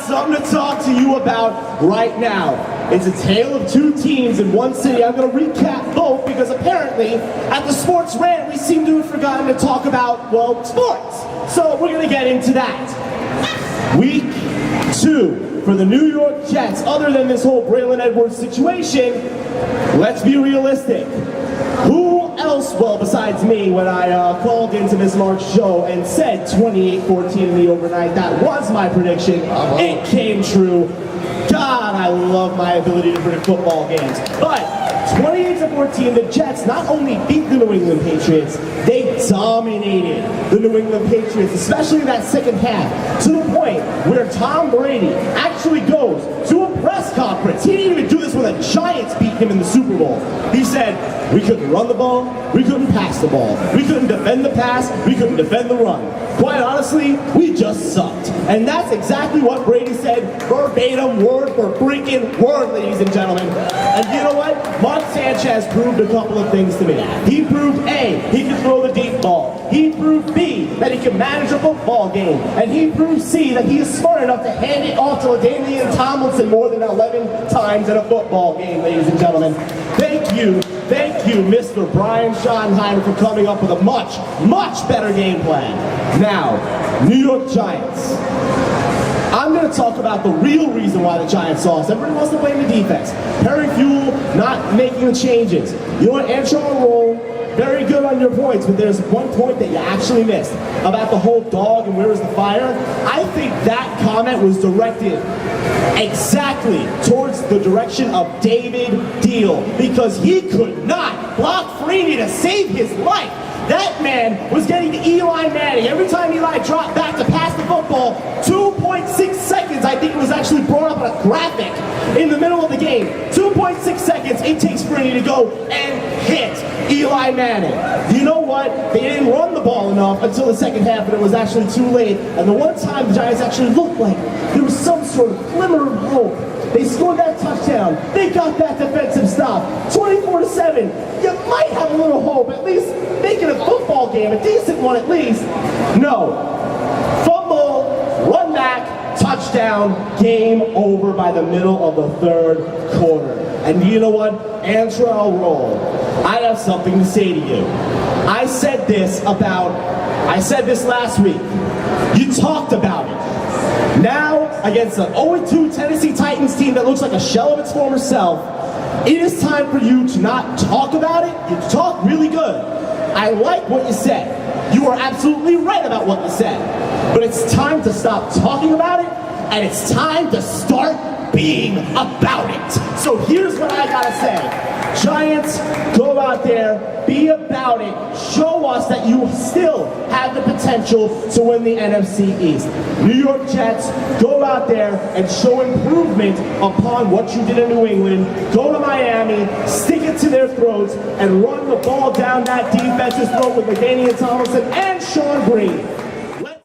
something to talk to you about right now. It's a tale of two teams in one city. I'm going to recap both because apparently at the Sports Rant we seem to have forgotten to talk about, well, sports. So we're going to get into that. Week 2 for the New York Jets. Other than this whole Braylon Edwards situation, let's be realistic. Who else, well, besides me, when I called into Miss Mark's show and said 28-14 in the overnight, that was my prediction. It came true. God, I love my ability to predict football games. But 28-14, the Jets not only beat the New England Patriots, they dominated the New England Patriots, especially in that second half, to the point where Tom Brady actually goes to a press conference. He didn't even do this when the Giants beat him in the Super Bowl. He said, we couldn't run the ball, we couldn't pass the ball, we couldn't defend the pass, we couldn't defend the run. Quite honestly, we just sucked. And that's exactly what Brady said, verbatim, word for freaking word, ladies and gentlemen. And you know what? Mark Sanchez proved a couple of things to me. He proved A, he can throw the deep ball. He proved B, that he can manage a football game. And he proved C, that he is smart enough to hand it off to LaDainian Tomlinson more than 11 times in a football game, ladies and gentlemen. Thank you, Mr. Brian Schottenheimer, for coming up with a much, much better game plan. Now, New York Giants. I'm going to talk about the real reason why the Giants lost. Everybody wants to blame the defense. Perry Fewell not making the changes. You know what, Antron Roll, very good on your points, but there's one point that you actually missed about the whole dog and where is the fire. I think that comment was directed exactly towards the direction of David Deal, because he could not block Freeney to save his life. That man was getting to Eli Manning. Every time Eli dropped back to pass the football, 2.6 seconds, I think it was actually brought up on a graphic in the middle of the game. 2.6 seconds it takes Freeney to go and hit Eli Manning. You know what? They didn't run the ball enough until the second half, but it was actually too late. And the one time the Giants actually looked like there was some sort of glimmer of hope, they scored that touchdown. They got that defensive stop. 24-7. You might have a little hope, at least making a football game, a decent one at least. No. Fumble, run back, touchdown, game over by the middle of the third quarter. And you know what? Antrell Roll, I have something to say to you. I said this last week. You talked about it. Now, against an 0-2 Tennessee Titans team that looks like a shell of its former self, it is time for you to not talk about it. You talk really good. I like what you said. You are absolutely right about what you said. But it's time to stop talking about it, and it's time to start being about it. So here's what I gotta say. Giants, go out there, be about it, show us that you still have the potential to win the NFC East. New York Jets, go out there and show improvement upon what you did in New England. Go to Miami, stick it to their throats, and run the ball down that defense's throat with LaDainian Tomlinson and Sean Green.